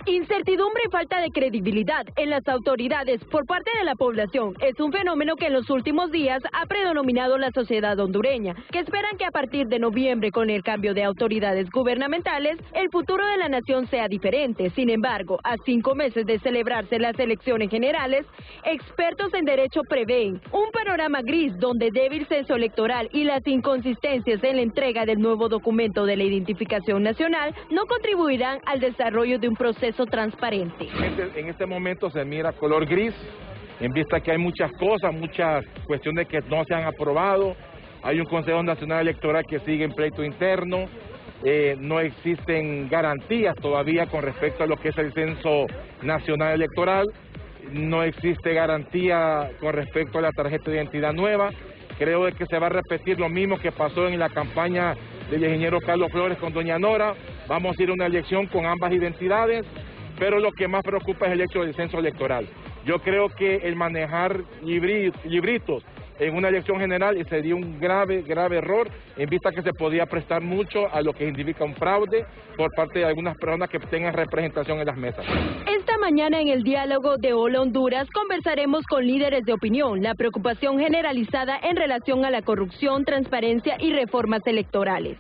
Incertidumbre y falta de credibilidad en las autoridades por parte de la población es un fenómeno que en los últimos días ha predominado la sociedad hondureña, que esperan que a partir de noviembre, con el cambio de autoridades gubernamentales, el futuro de la nación sea diferente. Sin embargo, a 5 meses de celebrarse las elecciones generales, expertos en derecho prevén un panorama gris donde débil censo electoral y las inconsistencias en la entrega del nuevo documento de la identificación nacional no contribuirán al desarrollo de un proceso transparente. En este momento se mira color gris, en vista que hay muchas cosas, muchas cuestiones que no se han aprobado, hay un Consejo Nacional Electoral que sigue en pleito interno, no existen garantías todavía con respecto a lo que es el Censo Nacional Electoral, no existe garantía con respecto a la tarjeta de identidad nueva. Creo que se va a repetir lo mismo que pasó en la campaña del ingeniero Carlos Flores con doña Nora. Vamos a ir a una elección con ambas identidades, pero lo que más preocupa es el hecho del censo electoral. Yo creo que el manejar libritos en una elección general sería un grave error, en vista que se podía prestar mucho a lo que significa un fraude por parte de algunas personas que tengan representación en las mesas. Esta mañana en el diálogo de Hola Honduras conversaremos con líderes de opinión, la preocupación generalizada en relación a la corrupción, transparencia y reformas electorales.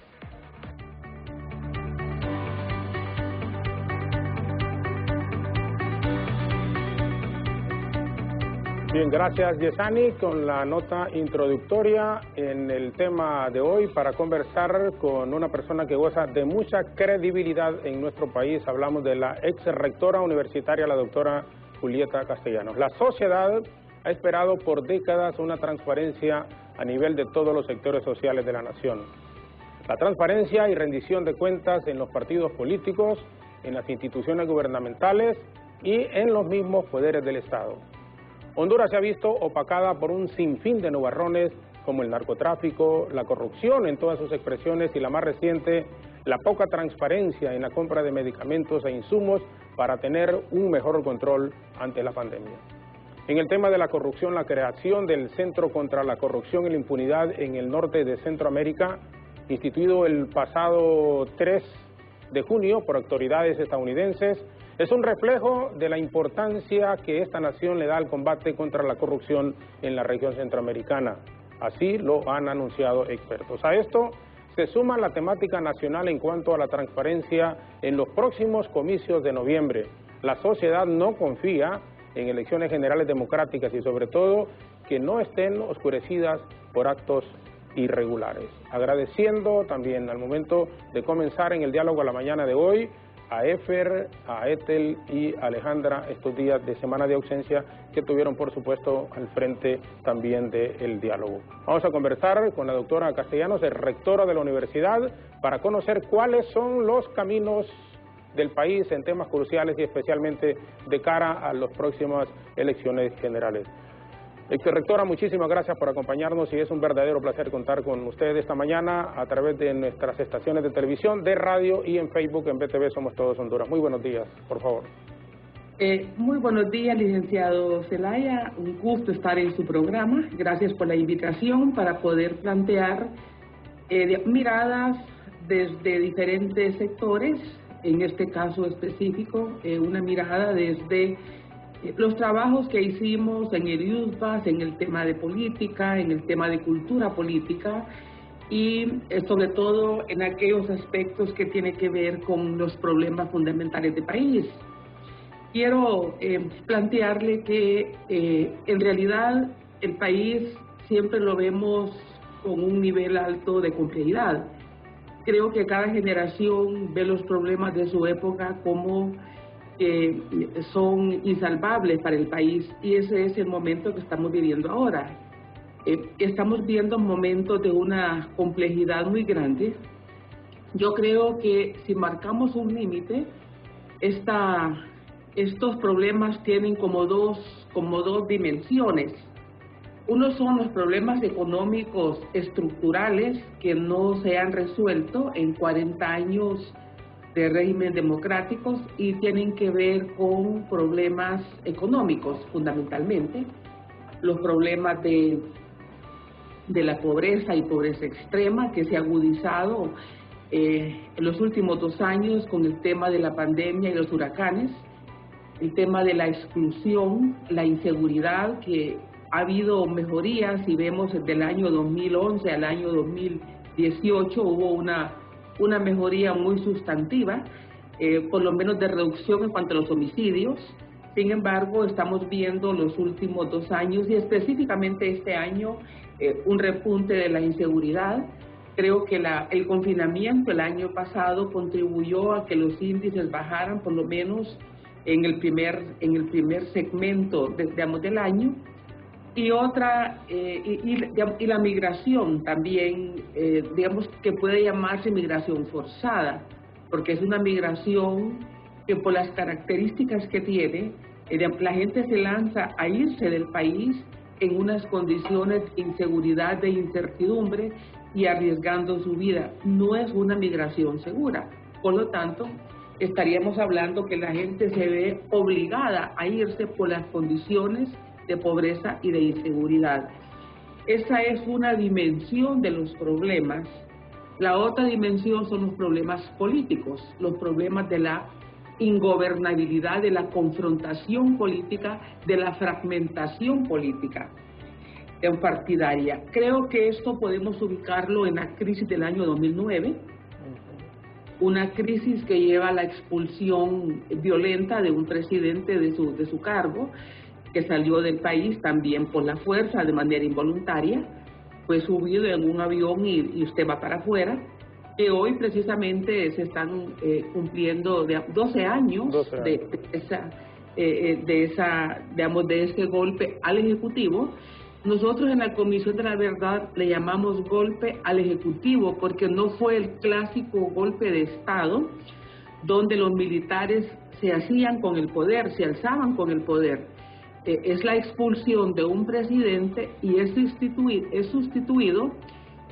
Bien, gracias Yesani con la nota introductoria en el tema de hoy para conversar con una persona que goza de mucha credibilidad en nuestro país. Hablamos de la ex rectora universitaria, la doctora Julieta Castellanos. La sociedad ha esperado por décadas una transparencia a nivel de todos los sectores sociales de la nación. La transparencia y rendición de cuentas en los partidos políticos, en las instituciones gubernamentales y en los mismos poderes del Estado. Honduras se ha visto opacada por un sinfín de nubarrones como el narcotráfico, la corrupción en todas sus expresiones y la más reciente, la poca transparencia en la compra de medicamentos e insumos para tener un mejor control ante la pandemia. En el tema de la corrupción, la creación del Centro contra la Corrupción y la Impunidad en el norte de Centroamérica, instituido el pasado 3 de junio por autoridades estadounidenses, es un reflejo de la importancia que esta nación le da al combate contra la corrupción en la región centroamericana. Así lo han anunciado expertos. A esto se suma la temática nacional en cuanto a la transparencia en los próximos comicios de noviembre. La sociedad no confía en elecciones generales democráticas y sobre todo que no estén oscurecidas por actos irregulares. Agradeciendo también al momento de comenzar en el diálogo a la mañana de hoy a Efer, a Ethel y a Alejandra estos días de semana de ausencia que tuvieron por supuesto al frente también del diálogo. Vamos a conversar con la doctora Castellanos, es rectora de la universidad, para conocer cuáles son los caminos del país en temas cruciales y especialmente de cara a las próximas elecciones generales. Rectora, muchísimas gracias por acompañarnos y es un verdadero placer contar con usted esta mañana a través de nuestras estaciones de televisión, de radio y en Facebook, en BTV Somos Todos Honduras. Muy buenos días, por favor. Muy buenos días, licenciado Zelaya. Un gusto estar en su programa. Gracias por la invitación para poder plantear miradas desde diferentes sectores, en este caso específico, una mirada desde los trabajos que hicimos en el USBAS, en el tema de política, en el tema de cultura política y sobre todo en aquellos aspectos que tienen que ver con los problemas fundamentales del país. Quiero plantearle que en realidad el país siempre lo vemos con un nivel alto de complejidad. Creo que cada generación ve los problemas de su época como son insalvables para el país y ese es el momento que estamos viviendo ahora. Estamos viendo momentos de una complejidad muy grande. Yo creo que si marcamos un límite, estos problemas tienen como dos dimensiones. Uno son los problemas económicos estructurales que no se han resuelto en 40 años de régimen democráticos y tienen que ver con problemas económicos fundamentalmente, los problemas de la pobreza y pobreza extrema que se ha agudizado en los últimos 2 años con el tema de la pandemia y los huracanes, el tema de la exclusión, la inseguridad, que ha habido mejorías y vemos desde el año 2011 al año 2018 hubo una mejoría muy sustantiva, por lo menos de reducción en cuanto a los homicidios. Sin embargo, estamos viendo los últimos 2 años y específicamente este año un repunte de la inseguridad. Creo que el confinamiento el año pasado contribuyó a que los índices bajaran por lo menos en el primer segmento del año. Y la migración también, digamos que puede llamarse migración forzada, porque es una migración que por las características que tiene, la gente se lanza a irse del país en unas condiciones de inseguridad, de incertidumbre y arriesgando su vida. No es una migración segura. Por lo tanto, estaríamos hablando que la gente se ve obligada a irse por las condiciones de pobreza y de inseguridad. Esa es una dimensión de los problemas. La otra dimensión son los problemas políticos, los problemas de la ingobernabilidad, de la confrontación política, de la fragmentación política partidaria. Creo que esto podemos ubicarlo en la crisis del año 2009, una crisis que lleva a la expulsión violenta de un presidente de su cargo, que salió del país también por la fuerza, de manera involuntaria, fue subido en un avión y usted va para afuera, que hoy precisamente se están cumpliendo 12 años de ese golpe al Ejecutivo. Nosotros en la Comisión de la Verdad le llamamos golpe al Ejecutivo porque no fue el clásico golpe de Estado donde los militares se hacían con el poder, se alzaban con el poder. Es la expulsión de un presidente y es sustituido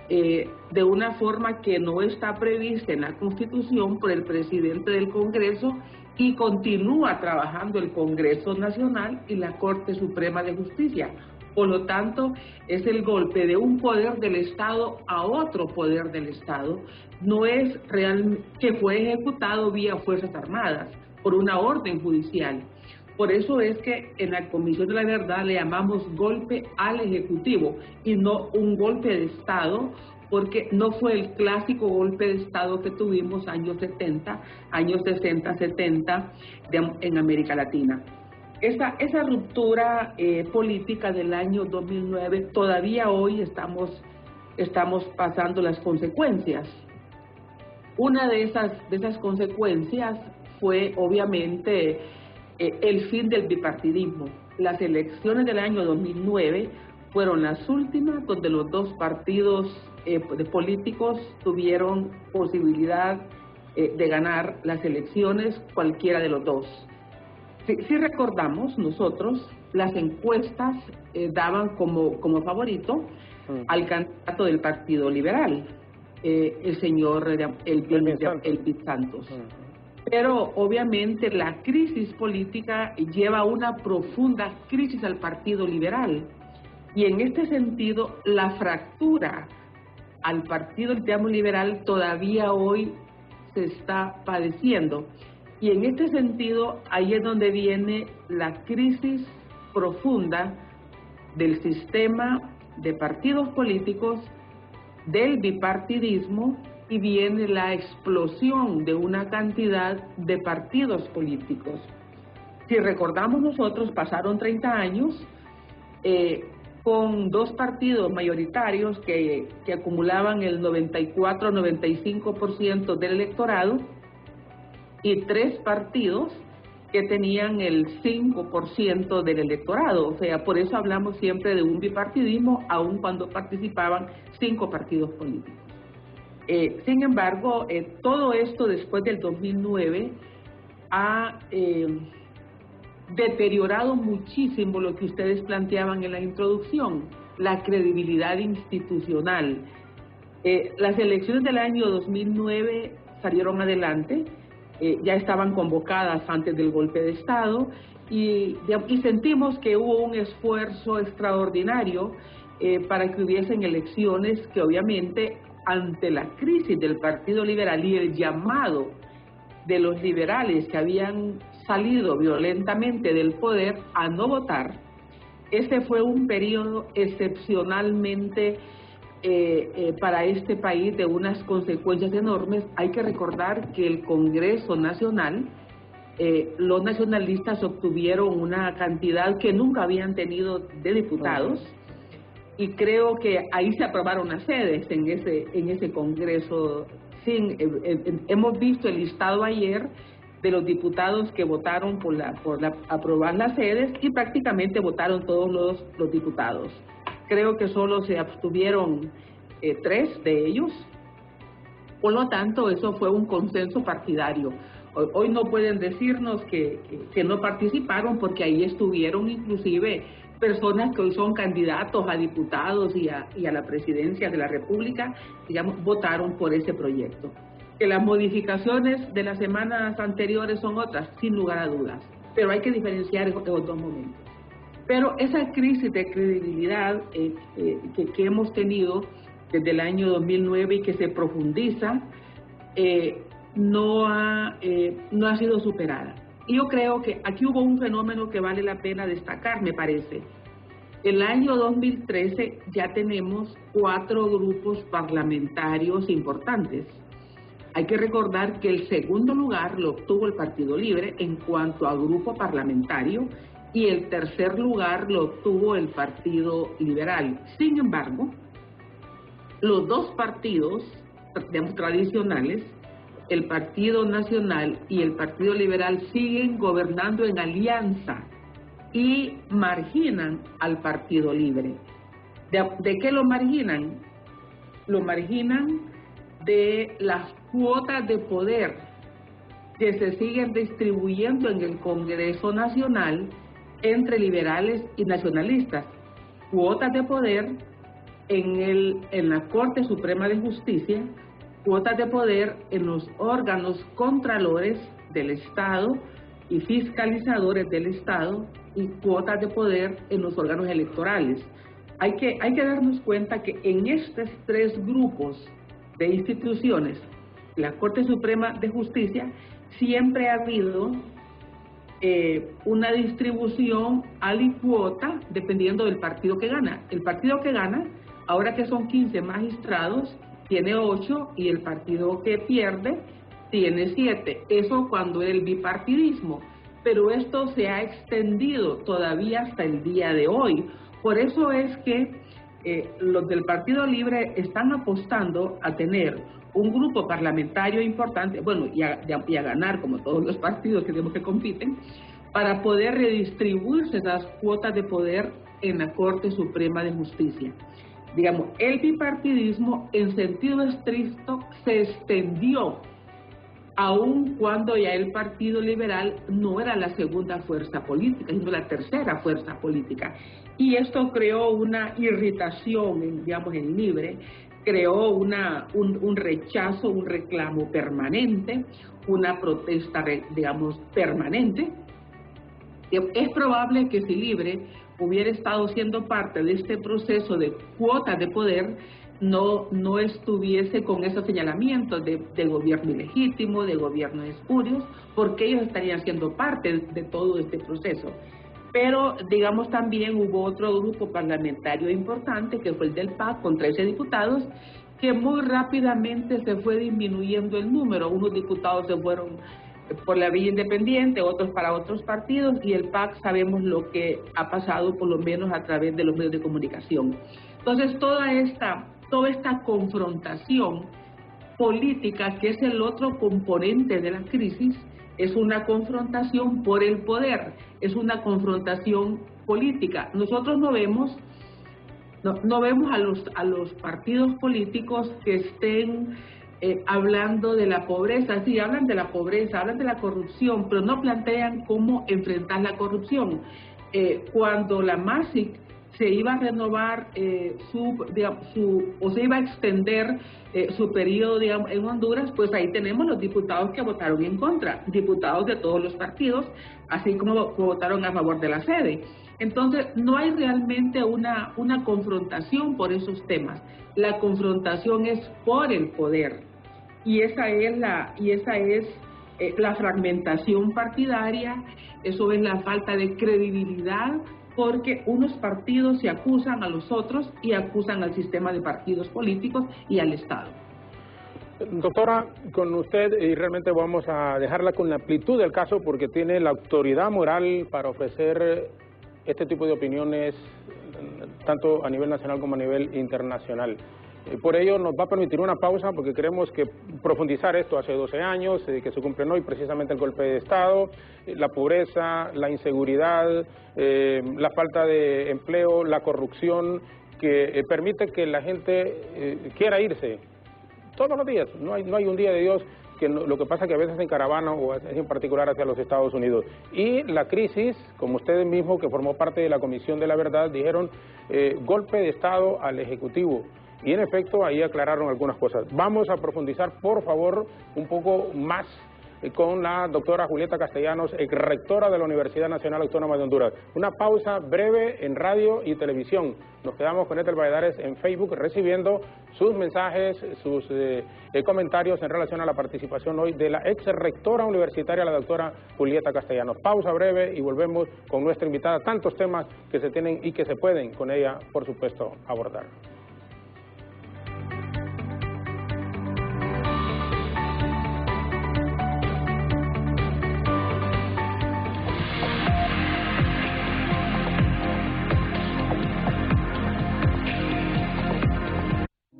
de una forma que no está prevista en la Constitución por el presidente del Congreso, y continúa trabajando el Congreso Nacional y la Corte Suprema de Justicia. Por lo tanto, es el golpe de un poder del Estado a otro poder del Estado. No es real que fue ejecutado vía Fuerzas Armadas por una orden judicial. Por eso es que en la Comisión de la Verdad le llamamos golpe al Ejecutivo y no un golpe de Estado, porque no fue el clásico golpe de Estado que tuvimos años 70, años 60, 70 en América Latina. Esa ruptura política del año 2009, todavía hoy estamos pasando las consecuencias. Una de esas consecuencias fue obviamente el fin del bipartidismo. Las elecciones del año 2009 fueron las últimas donde los 2 partidos políticos tuvieron posibilidad de ganar las elecciones, cualquiera de los 2. Si recordamos nosotros, las encuestas daban como favorito al candidato del Partido Liberal, el señor Elvis Santos. Pero obviamente la crisis política lleva a una profunda crisis al Partido Liberal, y en este sentido la fractura al Partido Liberal todavía hoy se está padeciendo. Y en este sentido, ahí es donde viene la crisis profunda del sistema de partidos políticos, del bipartidismo, y viene la explosión de una cantidad de partidos políticos. Si recordamos nosotros, pasaron 30 años con 2 partidos mayoritarios que acumulaban el 94-95% del electorado, y 3 partidos que tenían el 5% del electorado. O sea, por eso hablamos siempre de un bipartidismo, aun cuando participaban 5 partidos políticos. Sin embargo, todo esto después del 2009 ha deteriorado muchísimo lo que ustedes planteaban en la introducción, la credibilidad institucional. Las elecciones del año 2009 salieron adelante. Ya estaban convocadas antes del golpe de Estado y sentimos que hubo un esfuerzo extraordinario para que hubiesen elecciones que obviamente ante la crisis del Partido Liberal y el llamado de los liberales que habían salido violentamente del poder a no votar, ese fue un periodo excepcionalmente para este país de unas consecuencias enormes. Hay que recordar que el Congreso Nacional, los nacionalistas obtuvieron una cantidad que nunca habían tenido de diputados, y creo que ahí se aprobaron las sedes en ese Congreso. Hemos visto el listado ayer de los diputados que votaron por aprobar las sedes, y prácticamente votaron todos los diputados. Creo que solo se abstuvieron 3 de ellos. Por lo tanto, eso fue un consenso partidario. Hoy no pueden decirnos que no participaron, porque ahí estuvieron inclusive personas que hoy son candidatos a diputados y a la presidencia de la República, digamos, votaron por ese proyecto. Que las modificaciones de las semanas anteriores son otras, sin lugar a dudas, pero hay que diferenciar esos dos momentos. Pero esa crisis de credibilidad que hemos tenido desde el año 2009 y que se profundiza, no ha sido superada. Y yo creo que aquí hubo un fenómeno que vale la pena destacar, me parece. El año 2013 ya tenemos 4 grupos parlamentarios importantes. Hay que recordar que el segundo lugar lo obtuvo el Partido Libre en cuanto a grupo parlamentario, y el tercer lugar lo obtuvo el Partido Liberal. Sin embargo, los 2 partidos, digamos, tradicionales, el Partido Nacional y el Partido Liberal, siguen gobernando en alianza y marginan al Partido Libre. ¿De qué lo marginan? Lo marginan de las cuotas de poder que se siguen distribuyendo en el Congreso Nacional entre liberales y nacionalistas. Cuotas de poder en la Corte Suprema de Justicia, cuotas de poder en los órganos contralores del Estado y fiscalizadores del Estado, y cuotas de poder en los órganos electorales. Hay que darnos cuenta que en estos 3 grupos de instituciones, la Corte Suprema de Justicia, siempre ha habido una distribución alicuota dependiendo del partido que gana. El partido que gana, ahora que son 15 magistrados, tiene 8, y el partido que pierde tiene 7. Eso cuando era el bipartidismo, pero esto se ha extendido todavía hasta el día de hoy. Por eso es que los del Partido Libre están apostando a tener un grupo parlamentario importante, bueno, y a ganar, como todos los partidos que compiten, para poder redistribuirse esas cuotas de poder en la Corte Suprema de Justicia. Digamos, el bipartidismo en sentido estricto se extendió, aun cuando ya el Partido Liberal no era la segunda fuerza política, sino la tercera fuerza política. Y esto creó una irritación, en Libre, creó un rechazo, un reclamo permanente, una protesta, permanente. Es probable que si Libre hubiera estado siendo parte de este proceso de cuotas de poder, no estuviese con esos señalamientos de gobierno ilegítimo, de gobierno espurios, porque ellos estarían siendo parte de todo este proceso. Pero, digamos, también hubo otro grupo parlamentario importante, que fue el del PAC, con 13 diputados, que muy rápidamente se fue disminuyendo el número. Unos diputados se fueron por la vía independiente, otros para otros partidos, y el PAC sabemos lo que ha pasado, por lo menos a través de los medios de comunicación. Entonces, toda esta confrontación política, que es el otro componente de la crisis, es una confrontación por el poder, es una confrontación política. Nosotros no vemos a los partidos políticos que estén hablando de la pobreza. Sí, hablan de la pobreza, hablan de la corrupción, pero no plantean cómo enfrentar la corrupción. Cuando la MASIC se iba a renovar o se iba a extender su periodo, digamos, en Honduras, pues ahí tenemos los diputados que votaron en contra, diputados de todos los partidos, así como votaron a favor de la sede. Entonces, no hay realmente una confrontación por esos temas. La confrontación es por el poder. Y esa es la fragmentación partidaria, eso es la falta de credibilidad, porque unos partidos se acusan a los otros y acusan al sistema de partidos políticos y al Estado. Doctora, con usted, y realmente vamos a dejarla con la amplitud del caso porque tiene la autoridad moral para ofrecer este tipo de opiniones tanto a nivel nacional como a nivel internacional. Por ello nos va a permitir una pausa porque queremos que profundizar esto hace 12 años, que se cumplen hoy precisamente el golpe de Estado, la pobreza, la inseguridad, la falta de empleo, la corrupción que permite que la gente quiera irse todos los días. No hay un día de Dios que no, lo que pasa es que a veces en caravana o en particular hacia los Estados Unidos. Y la crisis, como ustedes mismos que formó parte de la Comisión de la Verdad, dijeron golpe de Estado al Ejecutivo. Y en efecto ahí aclararon algunas cosas. Vamos a profundizar por favor un poco más con la doctora Julieta Castellanos, rectora de la Universidad Nacional Autónoma de Honduras. Una pausa breve en radio y televisión. Nos quedamos con Ethel Valladares en Facebook recibiendo sus mensajes, sus comentarios en relación a la participación hoy de la rectora universitaria, la doctora Julieta Castellanos. Pausa breve y volvemos con nuestra invitada. Tantos temas que se tienen y que se pueden con ella, por supuesto, abordar.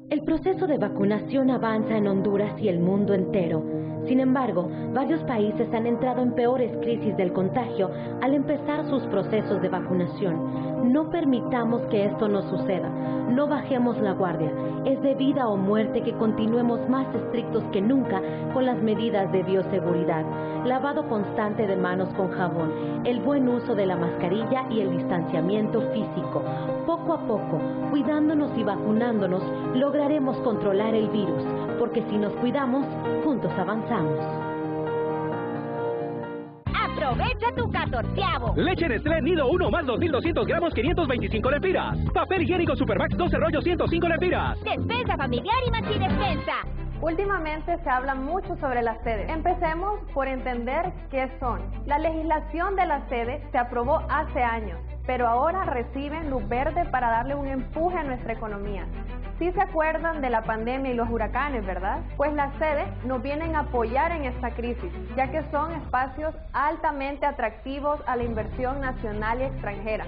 El proceso de vacunación avanza en Honduras y el mundo entero. Sin embargo, varios países han entrado en peores crisis del contagio al empezar sus procesos de vacunación. No permitamos que esto nos suceda. No bajemos la guardia. Es de vida o muerte que continuemos más estrictos que nunca con las medidas de bioseguridad. Lavado constante de manos con jabón, el buen uso de la mascarilla y el distanciamiento físico. Poco a poco, cuidándonos y vacunándonos, lograremos controlar el virus, porque si nos cuidamos, juntos avanzamos. ¡Aprovecha tu 14avo! Leche Nestlé Nido 1 más 2.200 gramos, 525 lempiras. Papel higiénico Supermax 12 rollos, 105 lempiras. Despensa familiar y Maxi Despensa. Últimamente se habla mucho sobre las sedes. Empecemos por entender qué son. La legislación de las sedes se aprobó hace años, pero ahora reciben luz verde para darle un empuje a nuestra economía. Sí se acuerdan de la pandemia y los huracanes, ¿verdad? Pues las sedes nos vienen a apoyar en esta crisis, ya que son espacios altamente atractivos a la inversión nacional y extranjera,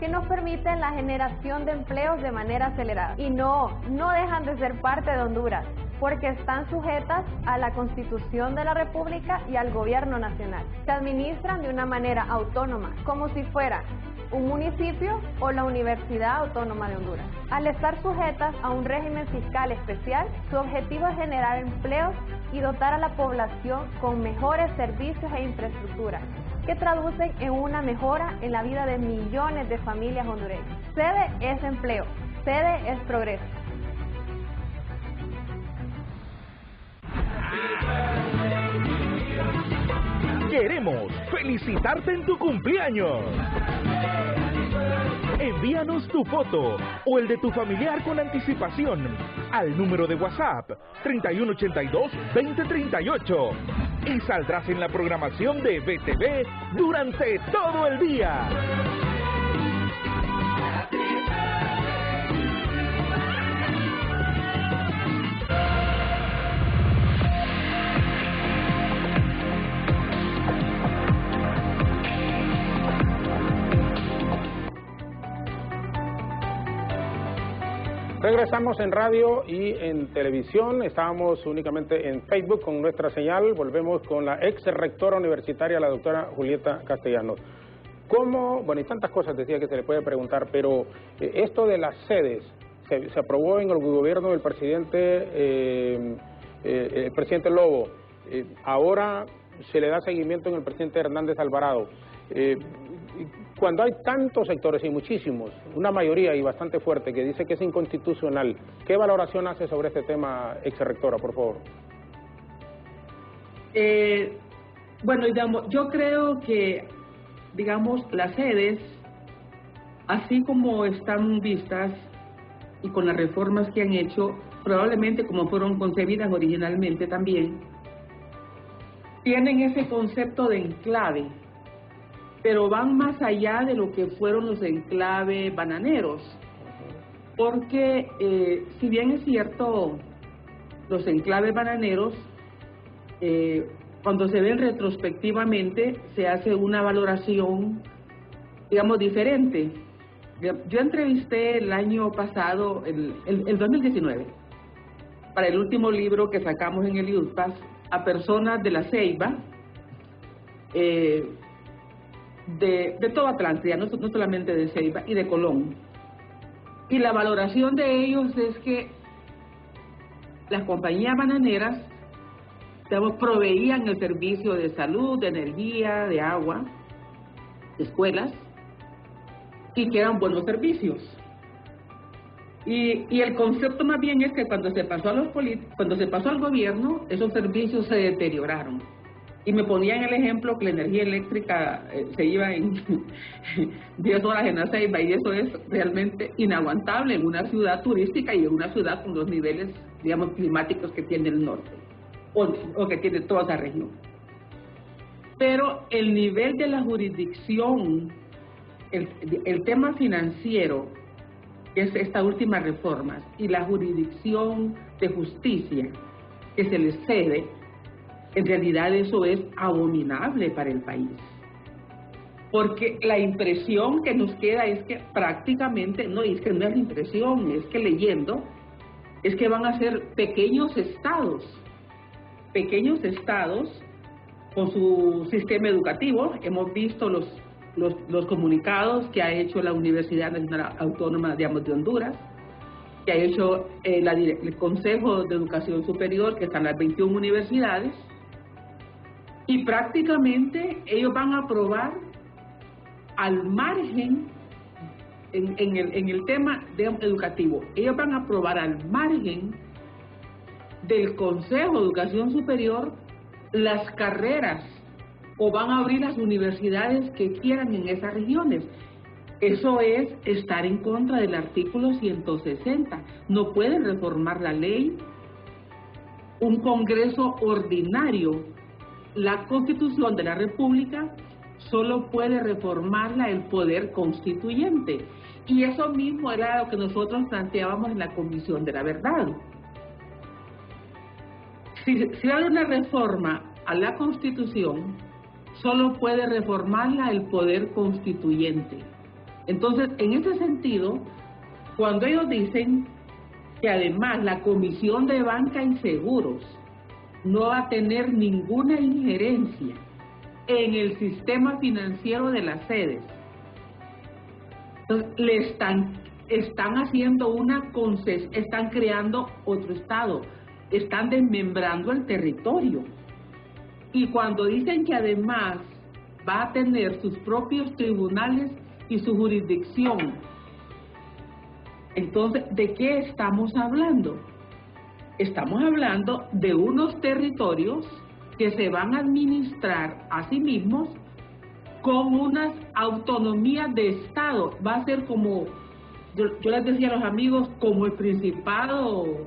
que nos permiten la generación de empleos de manera acelerada. Y no dejan de ser parte de Honduras, porque están sujetas a la Constitución de la República y al Gobierno Nacional. Se administran de una manera autónoma, como si fuera un municipio o la Universidad Autónoma de Honduras. Al estar sujetas a un régimen fiscal especial, su objetivo es generar empleos y dotar a la población con mejores servicios e infraestructuras, que traducen en una mejora en la vida de millones de familias hondureñas. Sede es empleo, sede es progreso. Queremos felicitarte en tu cumpleaños. Envíanos tu foto o el de tu familiar con anticipación al número de WhatsApp 3182-2038 y saldrás en la programación de BTV durante todo el día. Regresamos en radio y en televisión, estábamos únicamente en Facebook con nuestra señal, volvemos con la rectora universitaria, la doctora Julieta Castellanos. ¿Cómo? Bueno, y tantas cosas decía que se le puede preguntar, pero esto de las sedes, se aprobó en el gobierno del presidente Lobo, ahora se le da seguimiento en el presidente Hernández Alvarado. Cuando hay tantos sectores y muchísimos, una mayoría y bastante fuerte que dice que es inconstitucional, ¿qué valoración hace sobre este tema, exrectora, por favor? Bueno, digamos, yo creo que, digamos, las sedes, así como están vistas y con las reformas que han hecho, probablemente como fueron concebidas originalmente también, tienen ese concepto de enclave, pero van más allá de lo que fueron los enclaves bananeros, porque si bien es cierto, los enclaves bananeros, cuando se ven retrospectivamente, se hace una valoración, digamos, diferente. Yo entrevisté el año pasado, el 2019, para el último libro que sacamos en el IUSPAS, a personas de La Ceiba, de toda Atlántida, no solamente de Ceiba, y de Colón. Y la valoración de ellos es que las compañías bananeras, digamos, proveían el servicio de salud, de energía, de agua, de escuelas, y que eran buenos servicios. Y el concepto más bien es que cuando se pasó al gobierno, esos servicios se deterioraron. Y me ponían el ejemplo que la energía eléctrica se iba en 10 horas en La Ceiba, y eso es realmente inaguantable en una ciudad turística y en una ciudad con los niveles, digamos, climáticos que tiene el norte, o que tiene toda esa región. Pero el nivel de la jurisdicción, el tema financiero, que es esta última reforma, y la jurisdicción de justicia que se les cede, en realidad eso es abominable para el país. Porque la impresión que nos queda es que prácticamente, no es que no es la impresión, es que leyendo, es que van a ser pequeños estados con su sistema educativo. Hemos visto los comunicados que ha hecho la Universidad Nacional Autónoma, digamos, de Honduras, que ha hecho el Consejo de Educación Superior, que están las 21 universidades, y prácticamente ellos van a aprobar al margen, en el tema educativo, ellos van a aprobar al margen del Consejo de Educación Superior las carreras, o van a abrir las universidades que quieran en esas regiones. Eso es estar en contra del artículo 160. No pueden reformar la ley. Un Congreso ordinario, la Constitución de la República, solo puede reformarla el Poder Constituyente. Y eso mismo era lo que nosotros planteábamos en la Comisión de la Verdad. Si hay una reforma a la Constitución, solo puede reformarla el Poder Constituyente. Entonces, en ese sentido, cuando ellos dicen que además la Comisión de Banca y Seguros no va a tener ninguna injerencia en el sistema financiero de las sedes, entonces están haciendo están creando otro estado, están desmembrando el territorio. Y cuando dicen que además va a tener sus propios tribunales y su jurisdicción, entonces, ¿de qué estamos hablando? Estamos hablando de unos territorios que se van a administrar a sí mismos con unas autonomías de Estado. Va a ser como, yo les decía a los amigos, como el Principado,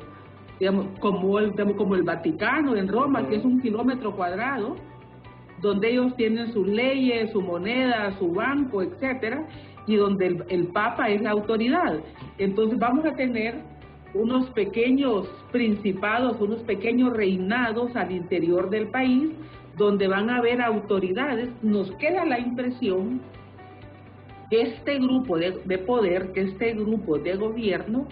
digamos, como el Vaticano en Roma, que es 1 kilómetro cuadrado, donde ellos tienen sus leyes, su moneda, su banco, etcétera, y donde el Papa es la autoridad. Entonces vamos a tener unos pequeños principados, unos pequeños reinados al interior del país, donde van a haber autoridades. Nos queda la impresión que este grupo de poder, que este grupo de gobierno,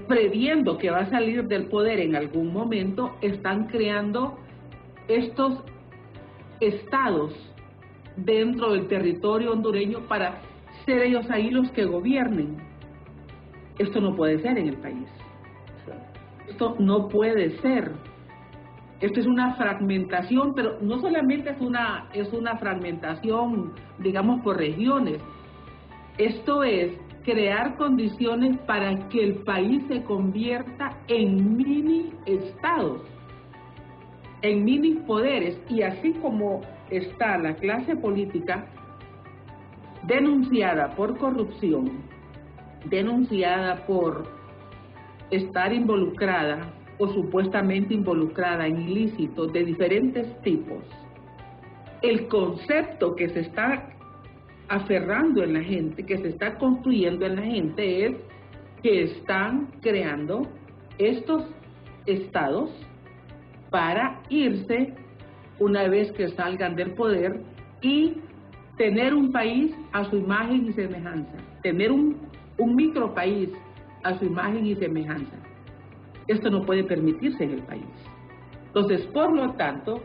previendo que va a salir del poder en algún momento, están creando estos estados dentro del territorio hondureño para ser ellos ahí los que gobiernen. Esto no puede ser en el país. Esto no puede ser. Esto es una fragmentación, pero no solamente es una fragmentación, digamos, por regiones. Esto es crear condiciones para que el país se convierta en mini estados, en mini poderes, y así como está la clase política denunciada por corrupción, denunciada por estar involucrada o supuestamente involucrada en ilícitos de diferentes tipos, el concepto que se está aferrando en la gente, que se está construyendo en la gente, es que están creando estos estados para irse una vez que salgan del poder y tener un país a su imagen y semejanza, tener un micropaís a su imagen y semejanza. Esto no puede permitirse en el país. Entonces, por lo tanto,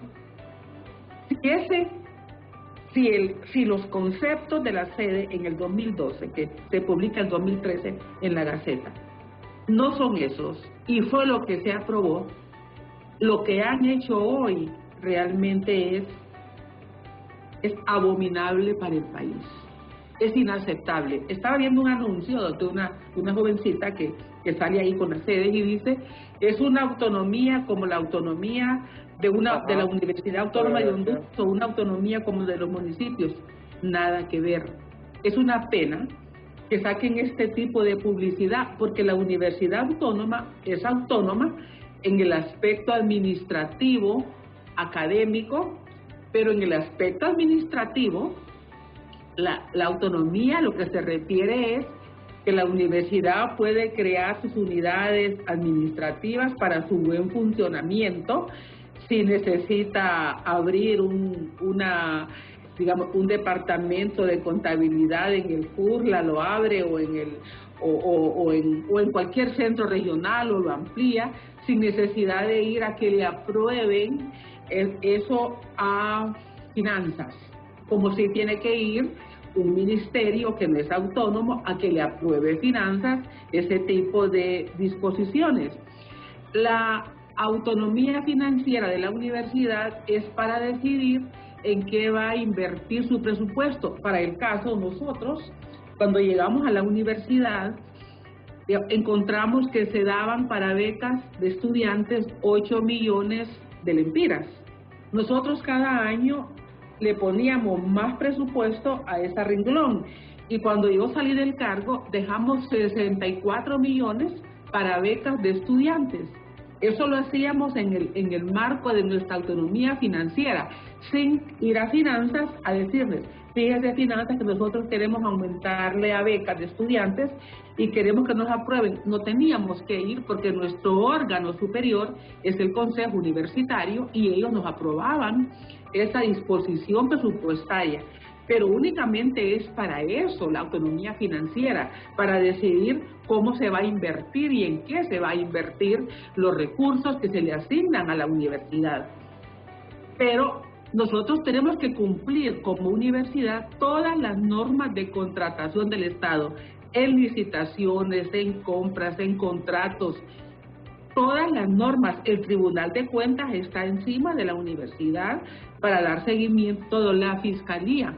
si los conceptos de la sede en el 2012, que se publica en 2013 en la Gaceta, no son esos, y fue lo que se aprobó, lo que han hecho hoy realmente es abominable para el país. Es inaceptable. Estaba viendo un anuncio de una jovencita que sale ahí con las sedes y dice, es una autonomía como la autonomía de la Universidad Autónoma de Honduras o una autonomía como de los municipios. Nada que ver. Es una pena que saquen este tipo de publicidad, porque la Universidad Autónoma es autónoma en el aspecto administrativo, académico, pero en el aspecto administrativo, la autonomía lo que se refiere es que la universidad puede crear sus unidades administrativas para su buen funcionamiento. Si necesita abrir un departamento de contabilidad en el CURLA, lo abre, o en cualquier centro regional, o lo amplía, sin necesidad de ir a que le aprueben eso a finanzas, como si tiene que ir un ministerio que no es autónomo a que le apruebe finanzas, ese tipo de disposiciones. La autonomía financiera de la universidad es para decidir en qué va a invertir su presupuesto. Para el caso, nosotros, cuando llegamos a la universidad, encontramos que se daban para becas de estudiantes 8 millones de lempiras. Nosotros cada año le poníamos más presupuesto a ese renglón, y cuando yo salí del cargo dejamos 64 millones para becas de estudiantes. Eso lo hacíamos en el marco de nuestra autonomía financiera, sin ir a finanzas a decirles, fíjense finanzas que nosotros queremos aumentarle a becas de estudiantes y queremos que nos aprueben. No teníamos que ir porque nuestro órgano superior es el Consejo Universitario y ellos nos aprobaban esa disposición presupuestaria. Pero únicamente es para eso la autonomía financiera, para decidir cómo se va a invertir y en qué se va a invertir los recursos que se le asignan a la universidad. Pero nosotros tenemos que cumplir como universidad todas las normas de contratación del Estado, en licitaciones, en compras, en contratos, todas las normas. El Tribunal de Cuentas está encima de la universidad para dar seguimiento de la Fiscalía.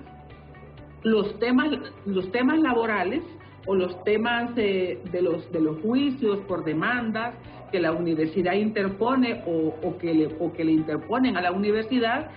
Los temas laborales o los temas de los juicios por demandas que la universidad interpone o que le interponen a la universidad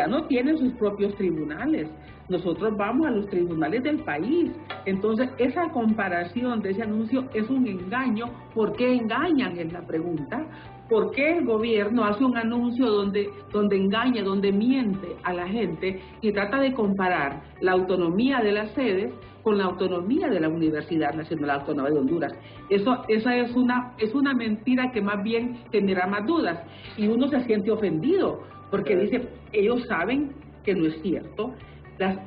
no tiene sus propios tribunales. Nosotros vamos a los tribunales del país. Entonces, esa comparación de ese anuncio es un engaño. ¿Por qué engañan? Es la pregunta. ¿Por qué el gobierno hace un anuncio donde engaña, donde miente a la gente y trata de comparar la autonomía de las sedes con la autonomía de la Universidad Nacional Autónoma de Honduras? Esa es una mentira que más bien genera más dudas, y uno se siente ofendido porque dice, ellos saben que no es cierto.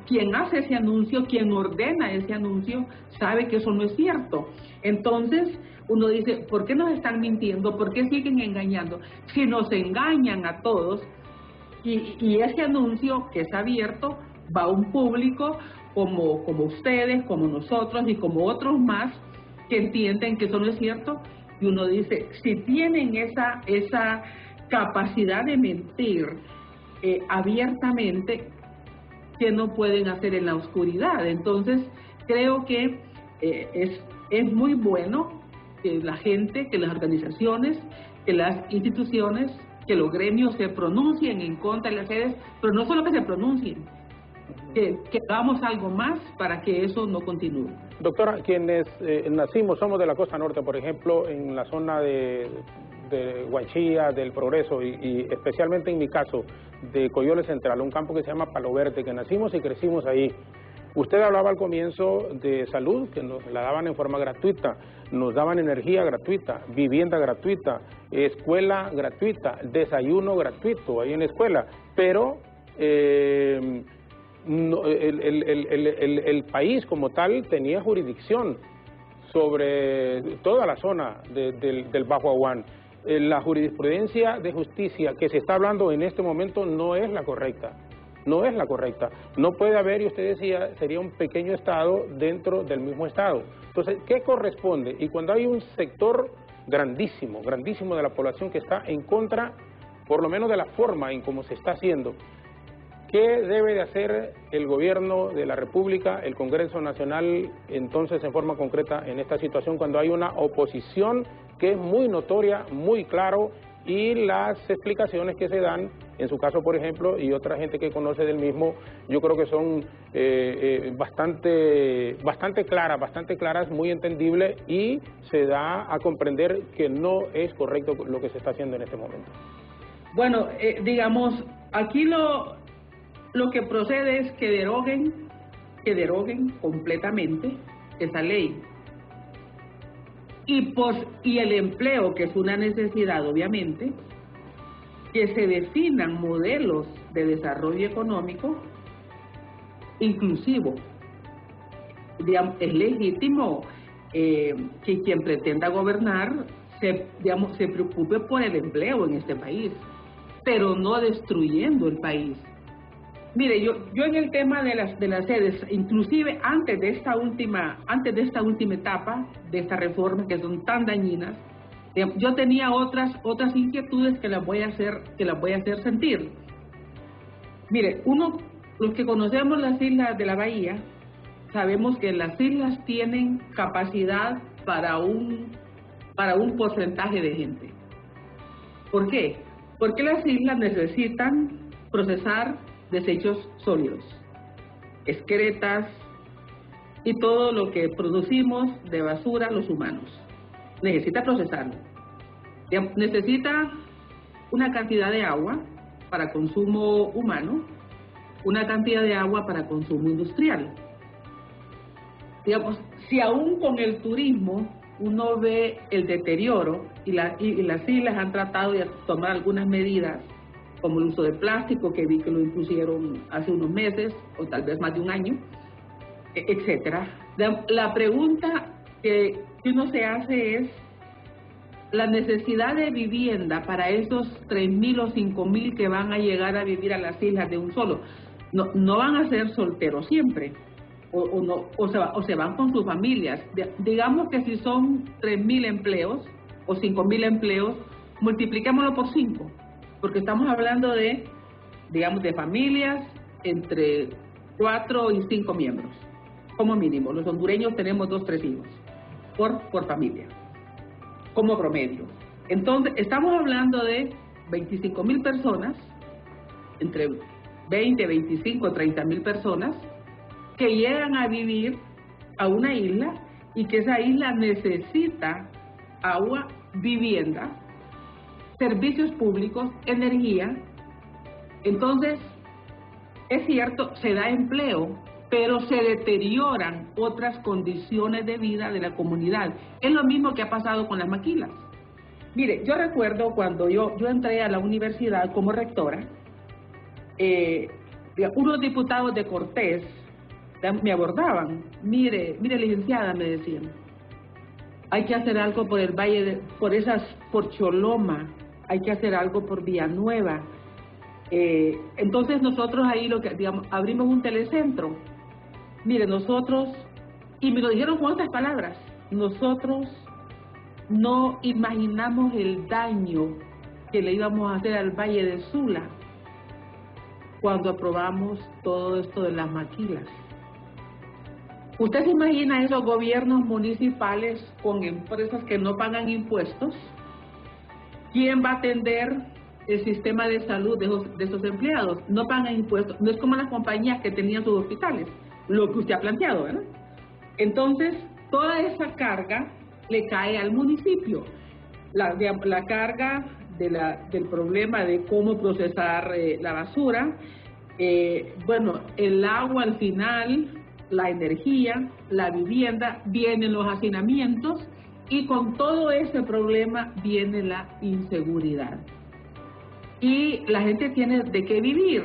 Quien hace ese anuncio, quien ordena ese anuncio, sabe que eso no es cierto. Entonces, uno dice, ¿por qué nos están mintiendo? ¿Por qué siguen engañando? Si nos engañan a todos, y ese anuncio que es abierto va a un público como ustedes, como nosotros y como otros más que entienden que eso no es cierto, y uno dice, si tienen esa capacidad de mentir abiertamente que no pueden hacer en la oscuridad. Entonces, creo que es muy bueno que la gente, que las organizaciones, que las instituciones, que los gremios se pronuncien en contra de las sedes, pero no solo que se pronuncien, que hagamos algo más para que eso no continúe. Doctora, quienes nacimos, somos de la costa norte, por ejemplo, en la zona de Guanchía, del Progreso y especialmente en mi caso de Coyoles Central, un campo que se llama Palo Verde, que nacimos y crecimos ahí. Usted hablaba al comienzo de salud, que nos la daban en forma gratuita, nos daban energía gratuita, vivienda gratuita, escuela gratuita, desayuno gratuito ahí en la escuela, pero el país como tal tenía jurisdicción sobre toda la zona del Bajo Aguán. La jurisprudencia de justicia que se está hablando en este momento no es la correcta. No es la correcta. No puede haber, y usted decía, sería un pequeño estado dentro del mismo estado. Entonces, ¿qué corresponde? Y cuando hay un sector grandísimo, grandísimo de la población que está en contra, por lo menos de la forma en cómo se está haciendo, ¿qué debe de hacer el gobierno de la República, el Congreso Nacional, entonces en forma concreta en esta situación cuando hay una oposición que es muy notoria, muy claro, y las explicaciones que se dan, en su caso por ejemplo, y otra gente que conoce del mismo, yo creo que son bastante claras, muy entendibles, y se da a comprender que no es correcto lo que se está haciendo en este momento? Bueno, digamos, aquí lo que procede es que deroguen completamente esa ley. Y el empleo, que es una necesidad obviamente, que se definan modelos de desarrollo económico inclusivo. Digamos, es legítimo que quien pretenda gobernar se preocupe por el empleo en este país, pero no destruyendo el país. Mire, yo en el tema de las sedes, inclusive antes de esta última etapa de esta reforma que son tan dañinas, yo tenía otras inquietudes que las voy a hacer sentir. Mire, los que conocemos las islas de la bahía, sabemos que las islas tienen capacidad para un porcentaje de gente. ¿Por qué? Porque las islas necesitan procesar desechos sólidos, excretas y todo lo que producimos de basura los humanos. Necesita procesarlo. Necesita una cantidad de agua para consumo humano, una cantidad de agua para consumo industrial. Digamos, si aún con el turismo uno ve el deterioro y las islas han tratado de tomar algunas medidas, como el uso de plástico, que vi que lo impusieron hace unos meses, o tal vez más de un año, etcétera. La pregunta que uno se hace es, la necesidad de vivienda para esos 3.000 o 5.000 que van a llegar a vivir a las islas de un solo, no van a ser solteros siempre, o se van con sus familias. Digamos que si son 3.000 empleos o 5.000 empleos, multipliquémoslo por 5. Porque estamos hablando de familias entre 4 y 5 miembros, como mínimo. Los hondureños tenemos 2 o 3 hijos por familia, como promedio. Entonces, estamos hablando de 25.000 personas, entre 20, 25, 30.000 personas, que llegan a vivir a una isla y que esa isla necesita agua, vivienda, servicios públicos, energía. Entonces, es cierto, se da empleo, pero se deterioran otras condiciones de vida de la comunidad. Es lo mismo que ha pasado con las maquilas. Mire, yo recuerdo cuando yo entré a la universidad como rectora, unos diputados de Cortés me abordaban. Mire, licenciada, me decían, hay que hacer algo por el valle, por Choloma, hay que hacer algo por Villanueva. Entonces nosotros ahí abrimos un telecentro. Mire, nosotros, y me lo dijeron con estas palabras, nosotros no imaginamos el daño que le íbamos a hacer al Valle de Sula cuando aprobamos todo esto de las maquilas. ¿Usted se imagina esos gobiernos municipales con empresas que no pagan impuestos? ¿Quién va a atender el sistema de salud de esos empleados? No pagan impuestos. No es como las compañías que tenían sus hospitales, lo que usted ha planteado, ¿verdad? Entonces, toda esa carga le cae al municipio. La carga del problema de cómo procesar la basura, bueno, el agua al final, la energía, la vivienda, vienen los hacinamientos y con todo ese problema viene la inseguridad. Y la gente tiene de qué vivir,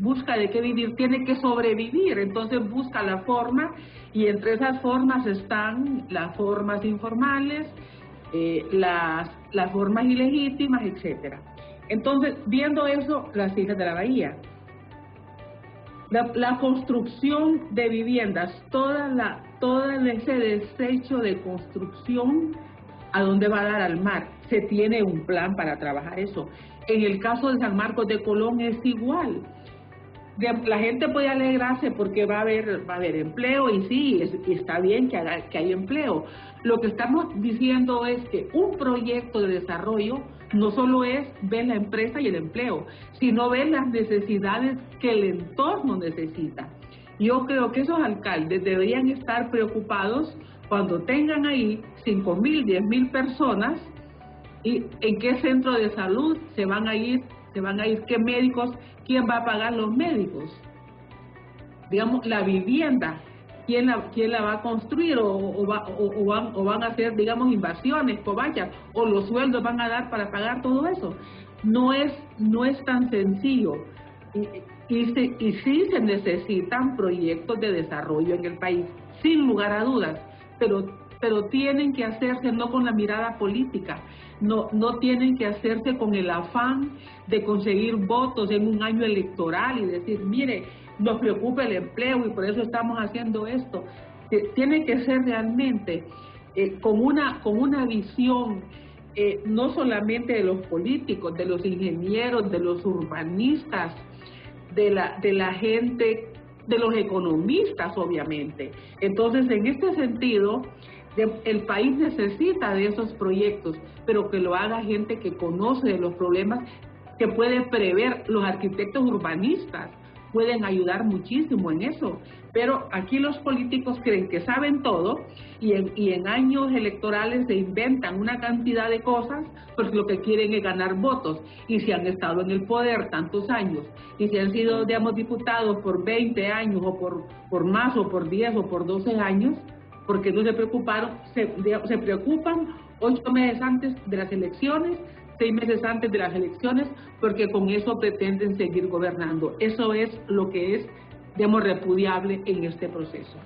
busca de qué vivir, tiene que sobrevivir, entonces busca la forma y entre esas formas están las formas informales, las formas ilegítimas, etcétera. Entonces, viendo eso, las Islas de la Bahía, la construcción de viviendas, todo ese desecho de construcción, ¿a dónde va a dar? Al mar. Se tiene un plan para trabajar eso. En el caso de San Marcos de Colón es igual. La gente puede alegrarse porque va a haber empleo y sí, está bien que hay empleo. Lo que estamos diciendo es que un proyecto de desarrollo no solo es ver la empresa y el empleo, sino ver las necesidades que el entorno necesita. Yo creo que esos alcaldes deberían estar preocupados cuando tengan ahí 5.000, 10.000 personas y en qué centro de salud se van a ir, qué médicos, quién va a pagar los médicos. Digamos, la vivienda, quién la va a construir o van a hacer, digamos, inversiones, cobachas, o los sueldos van a dar para pagar todo eso. No es tan sencillo. Y sí se necesitan proyectos de desarrollo en el país, sin lugar a dudas, pero tienen que hacerse no con la mirada política, no tienen que hacerse con el afán de conseguir votos en un año electoral y decir, mire, nos preocupa el empleo y por eso estamos haciendo esto. Tiene que ser realmente con una visión, no solamente de los políticos, de los ingenieros, de los urbanistas, de la gente, de los economistas, obviamente. Entonces, en este sentido, el país necesita de esos proyectos, pero que lo haga gente que conoce de los problemas, que puede prever. Los arquitectos urbanistas pueden ayudar muchísimo en eso, pero aquí los políticos creen que saben todo y en años electorales se inventan una cantidad de cosas porque lo que quieren es ganar votos, y si han estado en el poder tantos años y si han sido, digamos, diputados por 20 años o por más o por 10 o por 12 años, porque no se preocuparon, se preocupan 8 meses antes de las elecciones, 6 meses antes de las elecciones, porque con eso pretenden seguir gobernando. Eso es lo que es, digamos, repudiable en este proceso.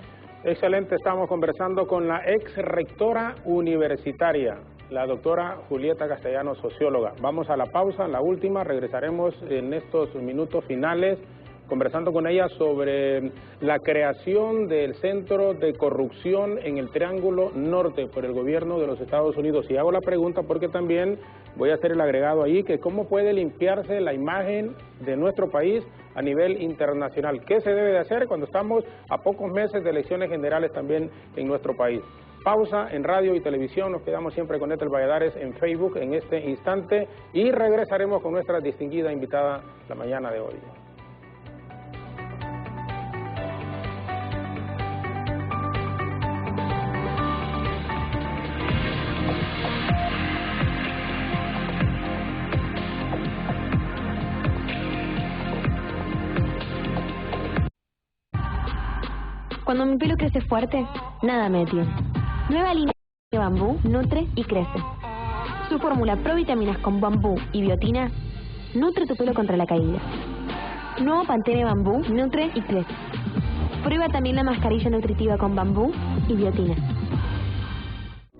Excelente, estamos conversando con la ex rectora universitaria, la doctora Julieta Castellanos, socióloga. Vamos a la pausa, la última, regresaremos en estos minutos finales conversando con ella sobre la creación del Centro de Corrupción en el Triángulo Norte por el gobierno de los Estados Unidos. Y hago la pregunta porque también voy a hacer el agregado ahí, que cómo puede limpiarse la imagen de nuestro país a nivel internacional. ¿Qué se debe de hacer cuando estamos a pocos meses de elecciones generales también en nuestro país? Pausa en radio y televisión, nos quedamos siempre con Ethel Valladares en Facebook en este instante y regresaremos con nuestra distinguida invitada la mañana de hoy. Cuando mi pelo crece fuerte, nada me detiene. Nueva línea de bambú nutre y crece. Su fórmula provitaminas con bambú y biotina nutre tu pelo contra la caída. Nuevo Pantene Bambú nutre y crece. Prueba también la mascarilla nutritiva con bambú y biotina.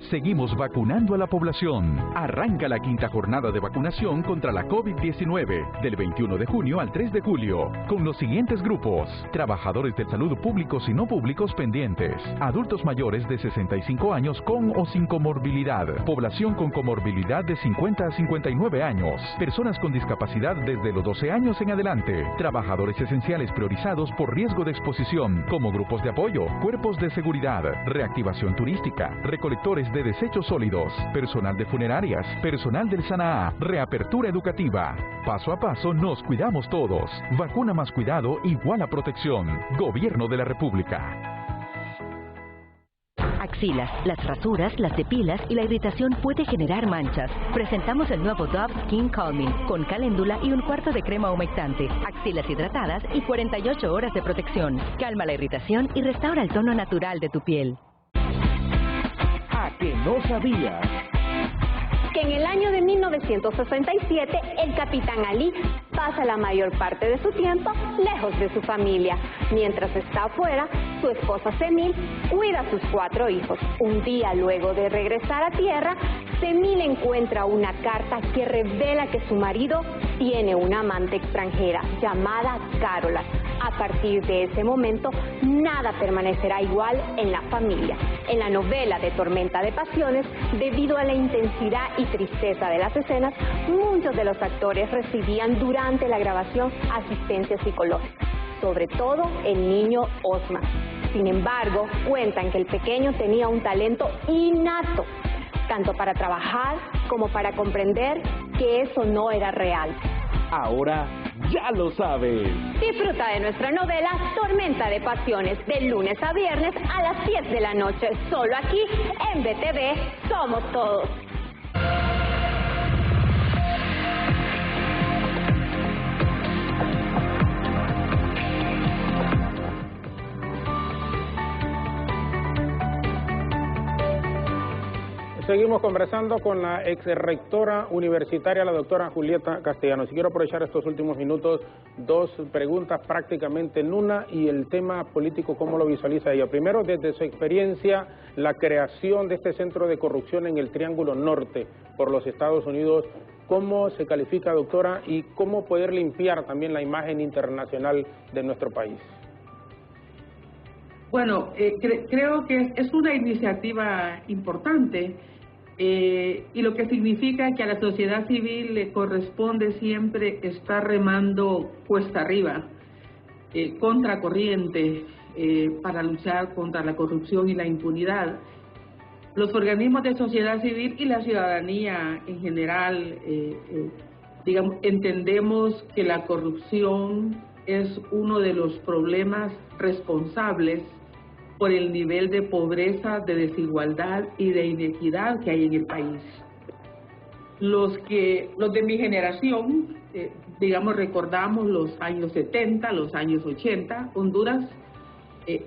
Seguimos vacunando a la población. Arranca la 5ª jornada de vacunación contra la COVID-19 del 21 de junio al 3 de julio con los siguientes grupos: trabajadores de salud públicos y no públicos pendientes, adultos mayores de 65 años con o sin comorbilidad, población con comorbilidad de 50 a 59 años, personas con discapacidad desde los 12 años en adelante, trabajadores esenciales priorizados por riesgo de exposición como grupos de apoyo, cuerpos de seguridad, reactivación turística, recolectores de desechos sólidos, personal de funerarias, personal del SANAA, reapertura educativa. Paso a paso nos cuidamos todos. Vacuna más cuidado igual a protección. Gobierno de la República. Axilas, las rasuras, las depilas y la irritación puede generar manchas. Presentamos el nuevo Dove Skin Calming con caléndula y un cuarto de crema humectante, axilas hidratadas y 48 horas de protección. Calma la irritación y restaura el tono natural de tu piel. ¿A que no sabías? Que en el año de 1967 el capitán Ali pasa la mayor parte de su tiempo lejos de su familia. Mientras está afuera, su esposa Semil cuida a sus 4 hijos. Un día luego de regresar a tierra, Semil encuentra una carta que revela que su marido tiene una amante extranjera llamada Carola. A partir de ese momento, nada permanecerá igual en la familia. En la novela de Tormenta de Pasiones, debido a la intensidad y tristeza de las escenas, muchos de los actores recibían durante la grabación asistencia psicológica, sobre todo el niño Osman. Sin embargo, cuentan que el pequeño tenía un talento innato, tanto para trabajar como para comprender que eso no era real. Ahora ya lo sabes. Disfruta de nuestra novela Tormenta de Pasiones de lunes a viernes a las 10 de la noche, solo aquí en BTV Somos Todos. Seguimos conversando con la ex rectora universitaria, la doctora Julieta Castellanos. Y quiero aprovechar estos últimos minutos, 2 preguntas prácticamente en una, y el tema político, ¿cómo lo visualiza ella? Primero, desde su experiencia, la creación de este centro de corrupción en el Triángulo Norte por los Estados Unidos, ¿cómo se califica, doctora, y cómo poder limpiar también la imagen internacional de nuestro país? Bueno, creo que es una iniciativa importante. Y lo que significa que a la sociedad civil le corresponde siempre estar remando cuesta arriba, contra corriente, para luchar contra la corrupción y la impunidad. Los organismos de sociedad civil y la ciudadanía en general, digamos, entendemos que la corrupción es uno de los problemas responsables por el nivel de pobreza, de desigualdad y de inequidad que hay en el país. Los de mi generación, digamos, recordamos los años 70, los años 80, Honduras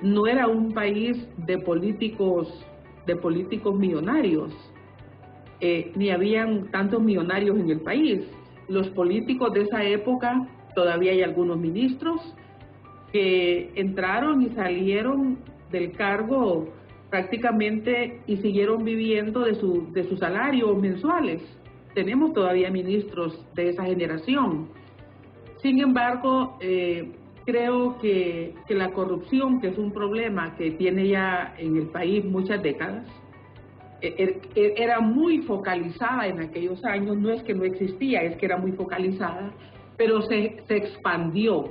no era un país de políticos millonarios, ni habían tantos millonarios en el país. Los políticos de esa época, todavía hay algunos ministros que entraron y salieron del cargo prácticamente y siguieron viviendo de sus salarios mensuales. Tenemos todavía ministros de esa generación. Sin embargo, creo que la corrupción, que es un problema que tiene ya en el país muchas décadas, era muy focalizada en aquellos años. No es que no existía, es que era muy focalizada, pero se expandió.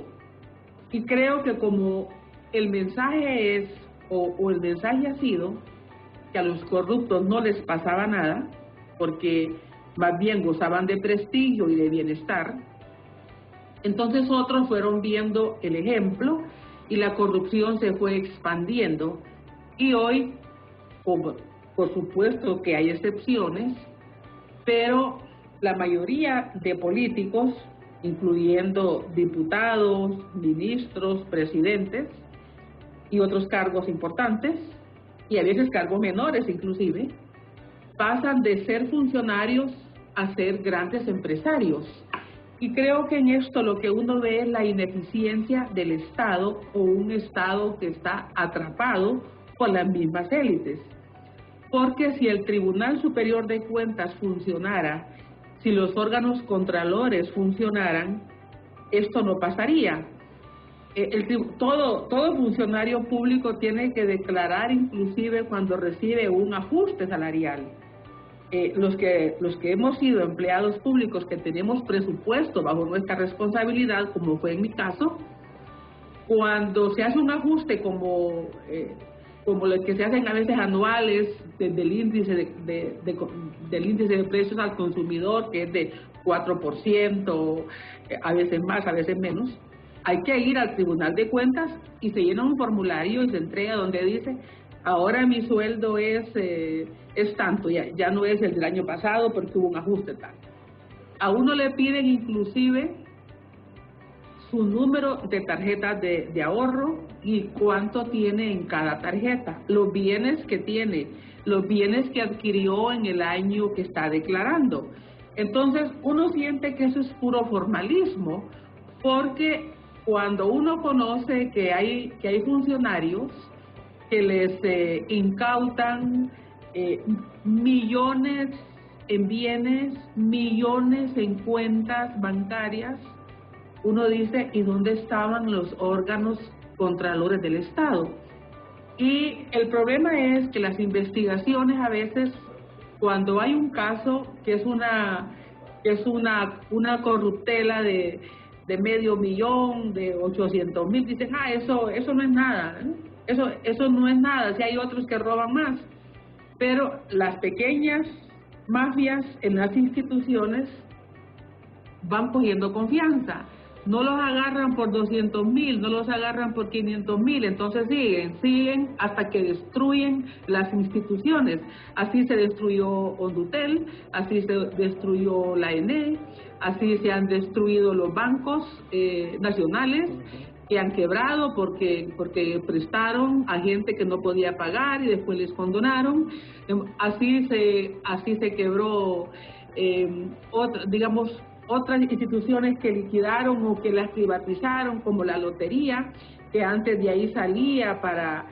Y creo que como el mensaje es, o el mensaje ha sido, que a los corruptos no les pasaba nada, porque más bien gozaban de prestigio y de bienestar, entonces otros fueron viendo el ejemplo y la corrupción se fue expandiendo. Y hoy, por supuesto que hay excepciones, pero la mayoría de políticos, incluyendo diputados, ministros, presidentes y otros cargos importantes, y a veces cargos menores inclusive, pasan de ser funcionarios a ser grandes empresarios. Y creo que en esto lo que uno ve es la ineficiencia del Estado, o un Estado que está atrapado por las mismas élites. porque si el Tribunal Superior de Cuentas funcionara, si los órganos contralores funcionaran, esto no pasaría. Todo funcionario público tiene que declarar inclusive cuando recibe un ajuste salarial. Los que hemos sido empleados públicos que tenemos presupuesto bajo nuestra responsabilidad, como fue en mi caso, cuando se hace un ajuste como los que se hacen a veces anuales del índice del índice de precios al consumidor, que es de 4%, a veces más, a veces menos, hay que ir al Tribunal de Cuentas y se llena un formulario y se entrega donde dice: ahora mi sueldo es tanto, ya no es el del año pasado porque hubo un ajuste tal. A uno le piden inclusive su número de tarjeta de ahorro y cuánto tiene en cada tarjeta, los bienes que tiene, los bienes que adquirió en el año que está declarando. Entonces uno siente que eso es puro formalismo, porque cuando uno conoce que hay funcionarios que les incautan millones en bienes, millones en cuentas bancarias, uno dice: ¿y dónde estaban los órganos contralores del Estado? Y el problema es que las investigaciones a veces, cuando hay un caso que es una corruptela de $500,000, de 800,000, dicen: eso no es nada, ¿eh? Eso no es nada, si hay otros que roban más. Pero las pequeñas mafias en las instituciones van cogiendo confianza. No los agarran por 200,000, no los agarran por 500,000, entonces siguen hasta que destruyen las instituciones. Así se destruyó Hondutel, así se destruyó la ENE, así se han destruido los bancos nacionales, que han quebrado porque prestaron a gente que no podía pagar y después les condonaron. Así se quebró, otras instituciones que liquidaron o que las privatizaron, como la lotería, que antes de ahí salía para,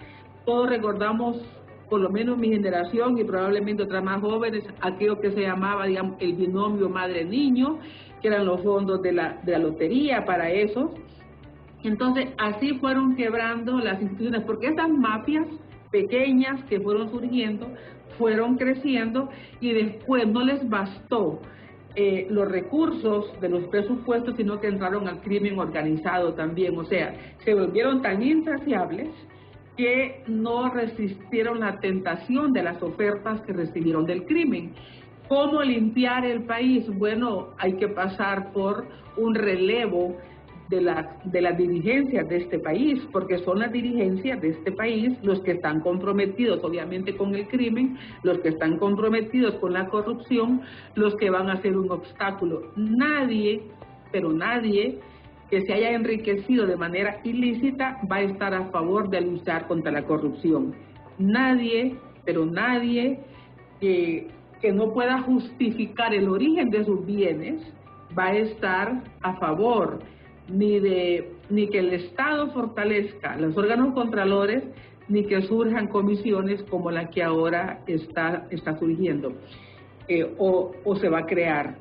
todos recordamos, por lo menos mi generación y probablemente otras más jóvenes, aquello que se llamaba, digamos, el binomio madre-niño, que eran los fondos de la lotería para eso. Entonces, así fueron quebrando las instituciones, porque estas mafias pequeñas que fueron surgiendo, fueron creciendo y después no les bastó los recursos de los presupuestos, sino que entraron al crimen organizado también. O sea, se volvieron tan insaciables que no resistieron la tentación de las ofertas que recibieron del crimen. ¿Cómo limpiar el país? Bueno, hay que pasar por un relevo de las dirigencias de este país, porque son las dirigencias de este país los que están comprometidos obviamente con el crimen, los que están comprometidos con la corrupción, los que van a ser un obstáculo. Nadie, pero nadie que se haya enriquecido de manera ilícita va a estar a favor de luchar contra la corrupción. Nadie, pero nadie que no pueda justificar el origen de sus bienes va a estar a favor ni que el Estado fortalezca los órganos contralores, ni que surjan comisiones como la que ahora está surgiendo o se va a crear.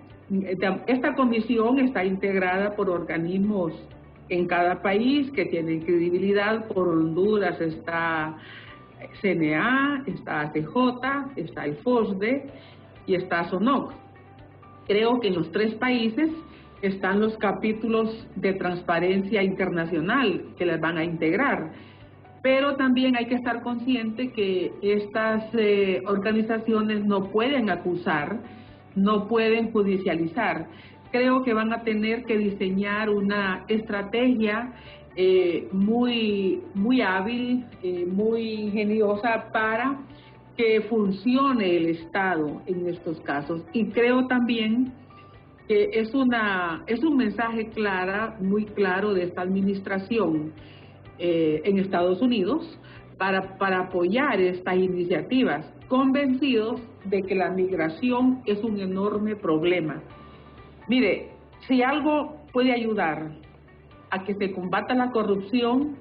Esta comisión está integrada por organismos en cada país que tienen credibilidad. Por Honduras está CNA, está ACJ, está el FOSDE y está SONOC. Creo que en los tres países están los capítulos de transparencia internacional que las van a integrar. Pero también hay que estar consciente que estas organizaciones no pueden acusar, no pueden judicializar. Creo que van a tener que diseñar una estrategia muy hábil, muy ingeniosa para que funcione el Estado en estos casos. Y creo también que es un mensaje muy claro de esta administración en Estados Unidos para apoyar estas iniciativas, convencidos de que la migración es un enorme problema. Mire, si algo puede ayudar a que se combata la corrupción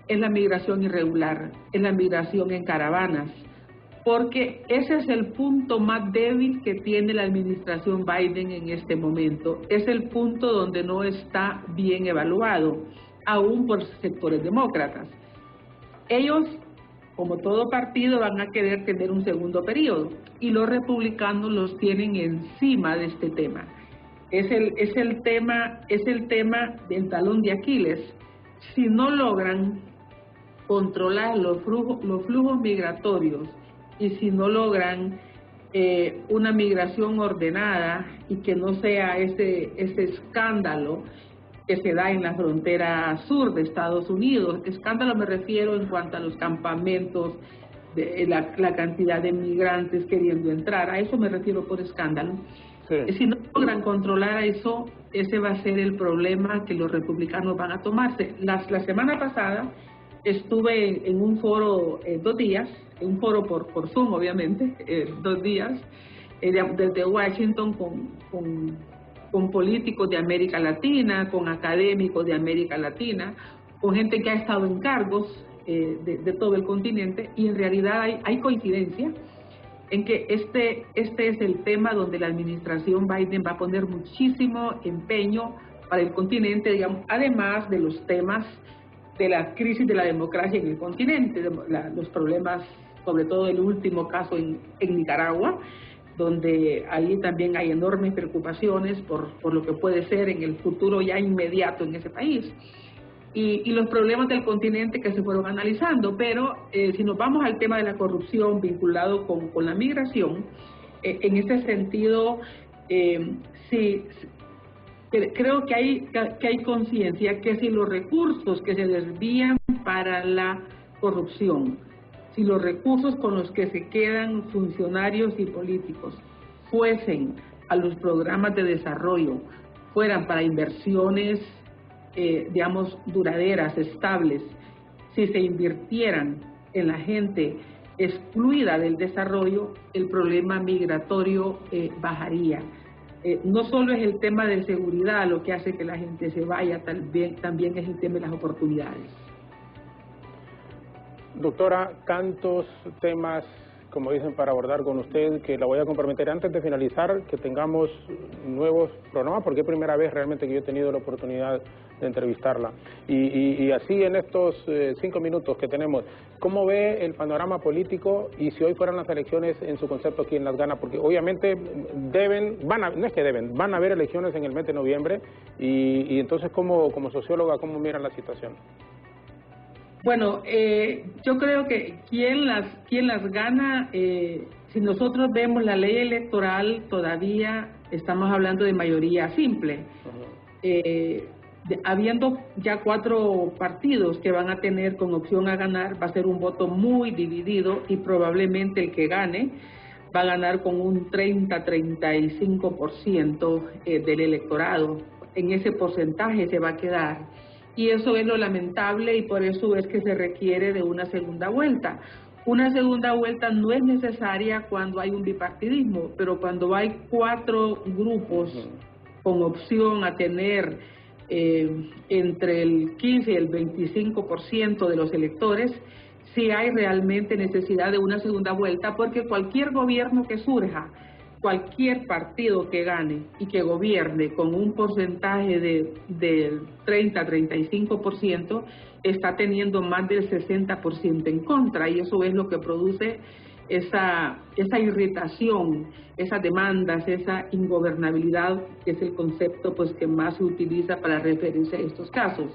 es la migración irregular, es la migración en caravanas, porque ese es el punto más débil que tiene la administración Biden en este momento. Es el punto donde no está bien evaluado, aún por sectores demócratas. Ellos, como todo partido, van a querer tener un segundo periodo y los republicanos los tienen encima de este tema. Es el tema del talón de Aquiles. Si no logran controlar los flujos migratorios y si no logran una migración ordenada y que no sea ese escándalo que se da en la frontera sur de Estados Unidos. Escándalo me refiero en cuanto a los campamentos, de la cantidad de migrantes queriendo entrar, a eso me refiero por escándalo. Sí. Si no logran controlar eso, ese va a ser el problema que los republicanos van a tomarse. La semana pasada estuve en un foro 2 días, en un foro por Zoom obviamente, 2 días, desde Washington con políticos de América Latina, con académicos de América Latina, con gente que ha estado en cargos de todo el continente, y en realidad hay coincidencia en que este es el tema donde la administración Biden va a poner muchísimo empeño para el continente, digamos, además de los temas de la crisis de la democracia en el continente, los problemas, sobre todo el último caso en Nicaragua, donde ahí también hay enormes preocupaciones por lo que puede ser en el futuro ya inmediato en ese país. Y los problemas del continente que se fueron analizando, pero si nos vamos al tema de la corrupción vinculado con la migración, en ese sentido, sí, creo que hay conciencia que si los recursos que se desvían para la corrupción, si los recursos con los que se quedan funcionarios y políticos fuesen a los programas de desarrollo, fueran para inversiones, digamos, duraderas, estables, si se invirtieran en la gente excluida del desarrollo, el problema migratorio bajaría. No solo es el tema de seguridad lo que hace que la gente se vaya, también es el tema de las oportunidades. Doctora, tantos temas, como dicen, para abordar con usted, que la voy a comprometer antes de finalizar, que tengamos nuevos programas, porque es primera vez realmente que yo he tenido la oportunidad de entrevistarla. Y así en estos 5 minutos que tenemos, ¿cómo ve el panorama político y si hoy fueran las elecciones, en su concepto, quién las gana? Porque obviamente van a haber elecciones en el mes de noviembre y entonces como socióloga, ¿cómo miran la situación? Bueno, yo creo que quién las gana, si nosotros vemos la ley electoral, todavía estamos hablando de mayoría simple. Habiendo ya 4 partidos que van a tener con opción a ganar, va a ser un voto muy dividido y probablemente el que gane va a ganar con un 30-35% del electorado. En ese porcentaje se va a quedar. Y eso es lo lamentable y por eso es que se requiere de una segunda vuelta. Una segunda vuelta no es necesaria cuando hay un bipartidismo, pero cuando hay 4 grupos con opción a tener entre el 15 y el 25% de los electores, sí hay realmente necesidad de una segunda vuelta, porque cualquier gobierno que surja, cualquier partido que gane y que gobierne con un porcentaje del 30-35% está teniendo más del 60% en contra, y eso es lo que produce esa irritación, esas demandas, esa ingobernabilidad, que es el concepto pues que más se utiliza para referirse a estos casos.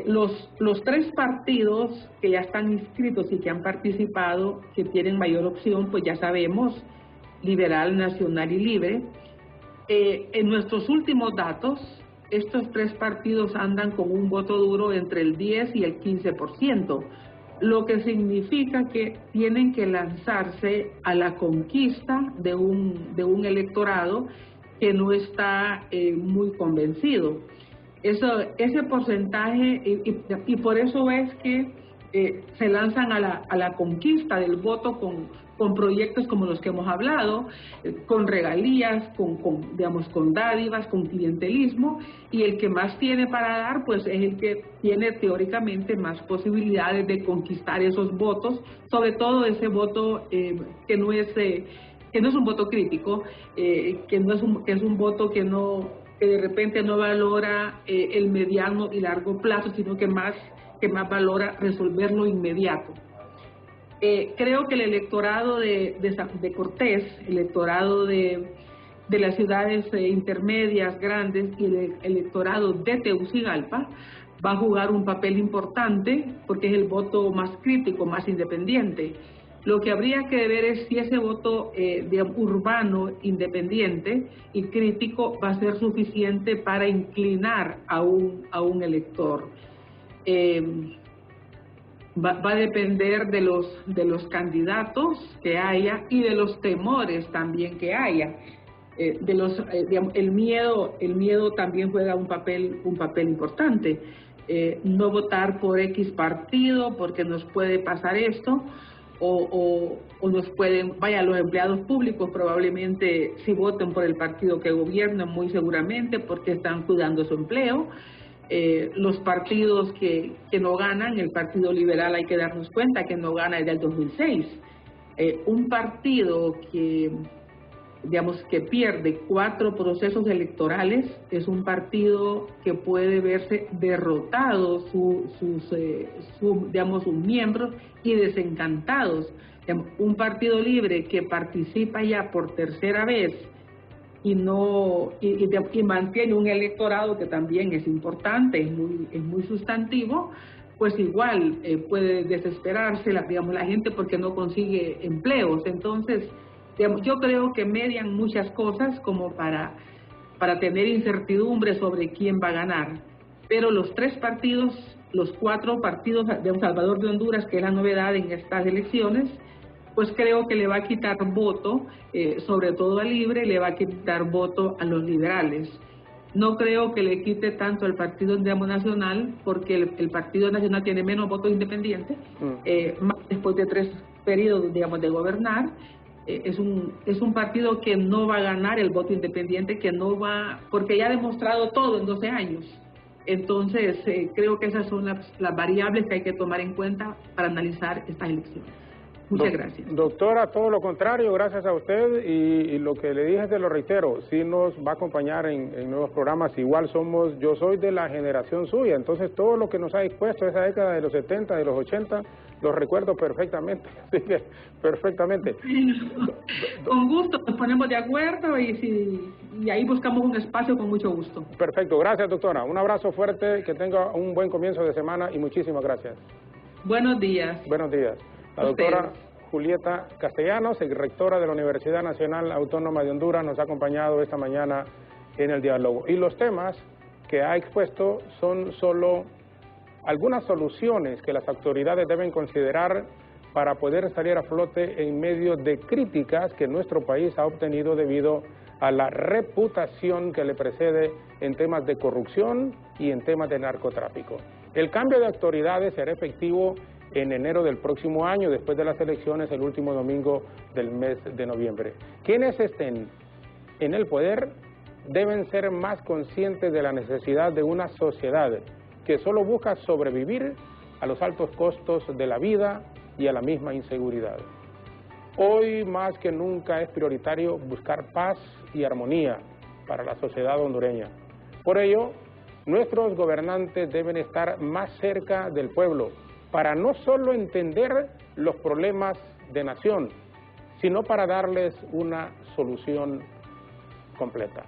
Los 3 partidos que ya están inscritos y que han participado, que tienen mayor opción, pues ya sabemos: Liberal, Nacional y Libre. En nuestros últimos datos, estos 3 partidos andan con un voto duro entre el 10 y el 15%, lo que significa que tienen que lanzarse a la conquista de un electorado que no está muy convencido. Ese porcentaje, y por eso es que se lanzan a la conquista del voto con proyectos como los que hemos hablado, con regalías, con dádivas, con clientelismo, y el que más tiene para dar, pues es el que tiene teóricamente más posibilidades de conquistar esos votos, sobre todo ese voto que no es un voto crítico, que es un voto que de repente no valora el mediano y largo plazo, sino que más valora resolverlo inmediato. Creo que el electorado de Cortés, el electorado de las ciudades intermedias, grandes, y el electorado de Tegucigalpa va a jugar un papel importante porque es el voto más crítico, más independiente. Lo que habría que ver es si ese voto urbano, independiente y crítico va a ser suficiente para inclinar a un elector. Va a depender de los candidatos que haya y de los temores también que haya. El miedo también juega un papel importante. No votar por X partido porque nos puede pasar esto, o nos pueden, los empleados públicos probablemente si voten por el partido que gobierna, muy seguramente porque están cuidando su empleo. Los partidos que no ganan, el Partido Liberal, hay que darnos cuenta que no gana desde el 2006. Un partido que pierde 4 procesos electorales es un partido que puede verse derrotado sus miembros y desencantados. Un partido libre que participa ya por tercera vez y mantiene un electorado que también es importante, es muy sustantivo, pues igual puede desesperarse la gente porque no consigue empleos. Entonces, yo creo que median muchas cosas como para tener incertidumbre sobre quién va a ganar. Pero los 4 partidos de Salvador de Honduras, que es la novedad en estas elecciones, pues creo que le va a quitar voto, sobre todo al Libre, le va a quitar voto a los liberales. No creo que le quite tanto al Partido Nacional, porque el Partido Nacional tiene menos votos independientes, más después de 3 periodos, de gobernar. Es un partido que no va a ganar el voto independiente, porque ya ha demostrado todo en 12 años. Entonces, creo que esas son las variables que hay que tomar en cuenta para analizar estas elecciones. Muchas gracias. Doctora, todo lo contrario, gracias a usted, y lo que le dije, se lo reitero, sí nos va a acompañar en nuevos programas. Igual yo soy de la generación suya, entonces todo lo que nos ha expuesto esa década de los 70, de los 80, lo recuerdo perfectamente, así que perfectamente. Con gusto, nos ponemos de acuerdo y ahí buscamos un espacio con mucho gusto. Perfecto, gracias doctora, un abrazo fuerte, que tenga un buen comienzo de semana y muchísimas gracias. Buenos días. Buenos días. La doctora Julieta Castellanos, rectora de la Universidad Nacional Autónoma de Honduras, nos ha acompañado esta mañana en el diálogo. Y los temas que ha expuesto son solo algunas soluciones que las autoridades deben considerar para poder salir a flote en medio de críticas que nuestro país ha obtenido debido a la reputación que le precede en temas de corrupción y en temas de narcotráfico. El cambio de autoridades será efectivo en enero del próximo año, después de las elecciones, el último domingo del mes de noviembre. Quienes estén en el poder deben ser más conscientes de la necesidad de una sociedad que solo busca sobrevivir a los altos costos de la vida y a la misma inseguridad. Hoy más que nunca es prioritario buscar paz y armonía para la sociedad hondureña. Por ello, nuestros gobernantes deben estar más cerca del pueblo, para no solo entender los problemas de nación, sino para darles una solución completa.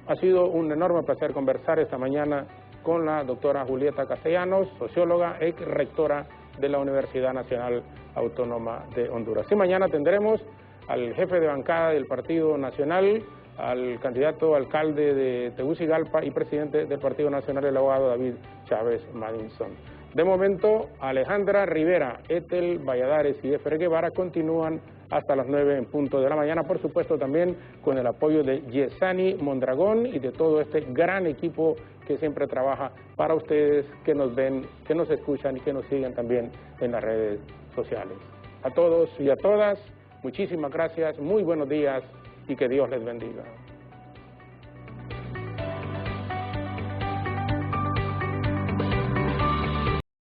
Ha sido un enorme placer conversar esta mañana con la doctora Julieta Castellanos, socióloga, ex rectora de la Universidad Nacional Autónoma de Honduras. Y mañana tendremos al jefe de bancada del Partido Nacional, al candidato alcalde de Tegucigalpa y presidente del Partido Nacional, el abogado David Chávez Madison. De momento, Alejandra Rivera, Ethel Valladares y Efer Guevara continúan hasta las 9 en punto de la mañana, por supuesto también con el apoyo de Yesani Mondragón y de todo este gran equipo que siempre trabaja para ustedes, que nos ven, que nos escuchan y que nos siguen también en las redes sociales. A todos y a todas, Muchísimas gracias, muy buenos días y que Dios les bendiga.